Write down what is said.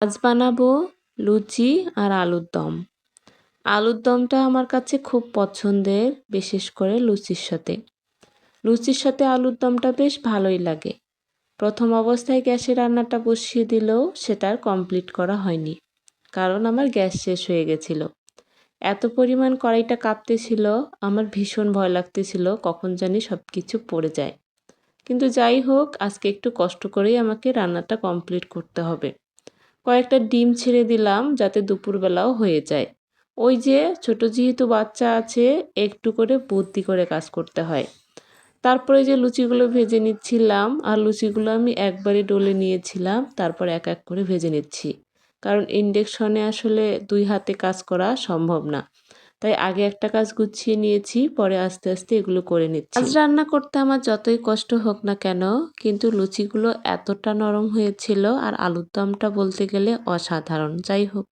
আজ বানাবো লুচি আর আলুর দম। আলুর দমটা আমার কাছে খুব পছন্দের, বিশেষ করে লুচির সাথে। লুচির সাথে আলুর দমটা বেশ ভালোই লাগে। প্রথম অবস্থায় গ্যাসে রান্নাটা বসিয়ে দিলেও সেটা আর কমপ্লিট করা হয়নি, কারণ আমার গ্যাস শেষ হয়ে গেছিল। এত পরিমাণ কড়াইটা কাঁপতেছিল, আমার ভীষণ ভয় লাগতেছিল কখন জানি সব কিছু পড়ে যায়। কিন্তু যাই হোক, আজকে একটু কষ্ট করেই আমাকে রান্নাটা কমপ্লিট করতে হবে। কয়েকটা ডিম ছেড়ে দিলাম যাতে দুপুরবেলাও হয়ে যায়। ওই যে ছোট যেহেতু বাচ্চা আছে, একটু করে বুদ্ধি করে কাজ করতে হয়। তারপরে যে লুচিগুলো ভেজে নিচ্ছিলাম, আর লুচিগুলো আমি একবারে ডলে নিয়েছিলাম, তারপর এক এক করে ভেজে নিচ্ছি। কারণ ইন্ডাকশনে আসলে 2 হাতে কাজ করা সম্ভব না। তাই আগে একটা কাজ গুছিয়ে নিয়েছি, পরে আস্তে আস্তে এগুলো করে নিচ্ছি। আজ রান্না করতে আমার যতই কষ্ট হোক না কেন, কিন্তু লুচিগুলো এতটা নরম হয়েছিল আর আলুর দমটা বলতে গেলে অসাধারণ। যাই হোক,